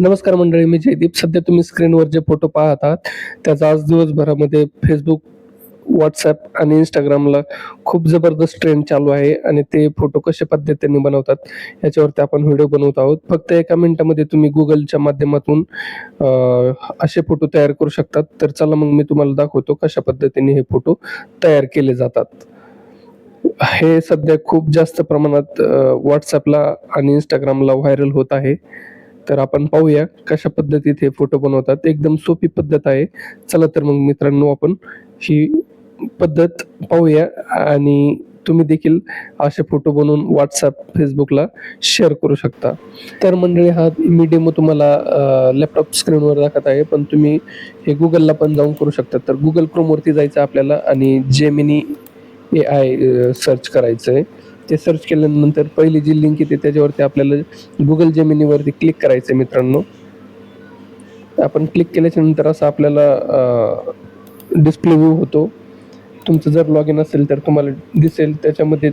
नमस्कार मंडळी, मी जयदीप. सध्या तुम्ही स्क्रीनवर जे फोटो पाहत आहात, त्याचा आज दिवसभरामध्ये Facebook, WhatsApp आणि Instagramला खूप जबरदस्त ट्रेंड चालू आहे आणि ते फोटो कशा पद्धतीने बनवतात, याच्यावरती आपण व्हिडिओ बनवत आहोत. फक्त 1 मिनिटामध्ये तुम्ही Googleच्या माध्यमातून असे फोटो तयार करू शकतात. तर चला मग मी तुम्हाला दाखवतो कशा पद्धतीने हे फोटो तयार केले जातात. हे सध्या खूप जास्त प्रमाणात WhatsAppला आणि Instagramला व्हायरल होत आहे. तर आपण पाहूया कशा पद्धतीत हे फोटो बनवतात. एकदम सोपी पद्धत आहे. चला तर मग मित्रांनो, आपण ही पद्धत पाहूया आणि तुम्ही देखील असे फोटो बनवून WhatsApp, Facebookला शेअर करू शकता. तर मंडळी, हा मी डेमो तुम्हाला लॅपटॉप स्क्रीनवर दाखवत आहे, पण तुम्ही हे Googleला पण जाऊन करू शकता. तर Google Chromeवरती जायचं आपल्याला आणि Gemini AI सर्च करायचं आहे. ते सर्च केल्यानंतर पहिली जी लिंक येते त्याच्यावरती आपल्याला Google Geminiवरती क्लिक करायचं आहे मित्रांनो. आपण क्लिक केल्याच्या नंतर असं आपल्याला डिस्प्ले व्ह्यू होतो. तुमचं जर लॉगिन असेल तर तुम्हाला दिसेल. त्याच्यामध्ये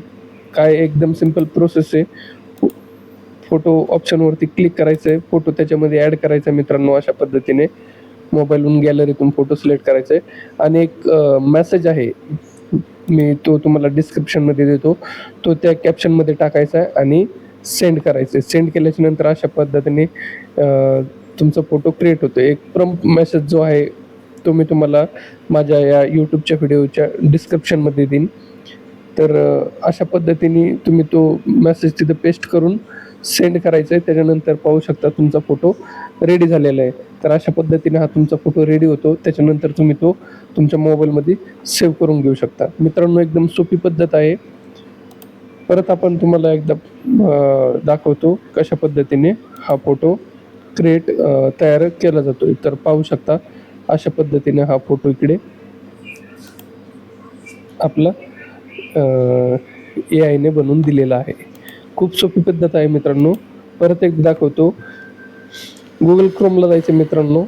काय एकदम सिंपल प्रोसेस आहे. फोटो ऑप्शनवरती क्लिक करायचं आहे. फोटो त्याच्यामध्ये ॲड करायचा मित्रांनो अशा पद्धतीने. मोबाईलवरून गॅलरीतून फोटो सिलेक्ट करायचा आहे आणि एक मेसेज आहे. मी तो तुम्हाला डिस्क्रिप्शनमध्ये देतो. तो त्या कॅप्शनमध्ये टाकायचा आहे आणि सेंड करायचं आहे. सेंड केल्याच्या नंतर अशा पद्धतीने तुमचा फोटो क्रिएट होतो. एक प्रॉम्प्ट मेसेज जो आहे तो मी तुम्हाला माझ्या या YouTubeच्या व्हिडिओच्या डिस्क्रिप्शनमध्ये देईन. तर अशा पद्धतीने तुम्ही तो मेसेज तिथं पेस्ट करून सेंड करायचं आहे. त्याच्यानंतर पाहू शकता तुमचा फोटो रेडी झालेला आहे. तर अशा पद्धतीने हा तुमचा फोटो रेडी होतो. त्याच्यानंतर तुम्ही तो तुमच्या मोबाईलमध्ये सेव्ह करून घेऊ शकता. मित्रांनो, एकदम सोपी पद्धत आहे. परत आपण तुम्हाला एकदा दाखवतो कशा पद्धतीने हा फोटो तयार केला जातो. तर पाहू शकता अशा पद्धतीने हा फोटो इकडे आपला AI ने बनवून दिलेला आहे. खूप सोपी पद्धत आहे मित्रांनो. परत एकदा दाखवतो. Google Chromeला जायचं मित्रांनो.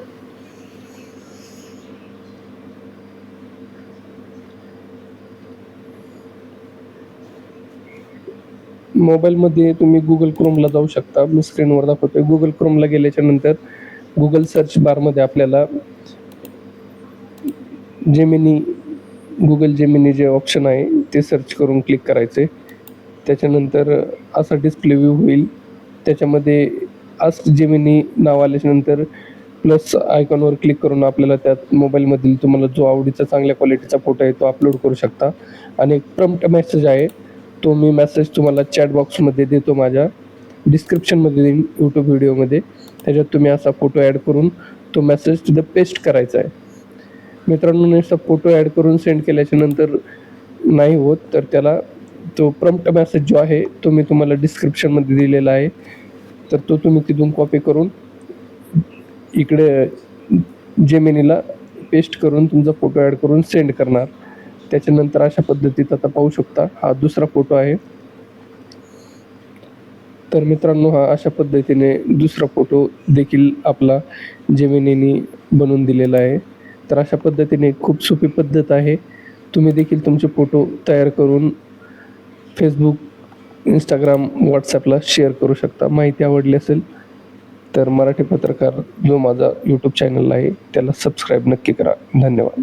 मोबाईलमध्ये तुम्ही Google Chromeला जाऊ शकता. मी स्क्रीनवर दाखवतोय. Google Chromeला गेल्याच्या नंतर Google सर्च बारमध्ये आपल्याला Google Gemini जे ऑप्शन आहे ते सर्च करून क्लिक करायचे. त्याच्यानंतर असा डिस्प्ले व्ह्यू होईल. त्याच्यामध्ये आस्क जेमिनी नाव आल्याच्यानंतर प्लस आयकॉनवर क्लिक करून आपल्याला त्यात मोबाईलमधील तुम्हाला जो आवडीचा चांगल्या क्वालिटीचा फोटो आहे तो अपलोड करू शकता. आणि एक प्रॉम्प्ट मेसेज आहे, तो मी मेसेज तुम्हाला चॅट बॉक्समध्ये देतो, माझ्या डिस्क्रिप्शनमध्ये देईन YouTube व्हिडिओमध्ये. त्याच्यात तुम्ही असा फोटो ॲड करून तो मेसेज तिथं पेस्ट करायचा आहे. मित्रांनो, नुसता फोटो ॲड करून सेंड केल्याच्या नंतर नाही होत, तर त्याला तो प्रॉम्प्ट मेसेज जो आहे तो मी तुम्हाला डिस्क्रिप्शनमध्ये दिलेला आहे. तर तो तुम्ही तिथून कॉपी करून इकडे जेमिनीला पेस्ट करून तुमचा फोटो ॲड करून सेंड करणार. त्याच्यानंतर अशा पद्धतीत आता पाहू शकता हा दुसरा फोटो आहे. तर मित्रांनो, हा अशा पद्धतीने दुसरा फोटो देखील आपला जेमिनीने बनवून दिलेला आहे. तर अशा पद्धतीने खूप सोपी पद्धत आहे. तुम्ही देखील तुमचे फोटो तयार करून Facebook, Instagram, WhatsAppला शेअर करू शकता. माहिती आवडली असेल तर मराठी पत्रकार जो माझा YouTube चॅनल आहे त्याला सबस्क्राईब नक्की करा. धन्यवाद.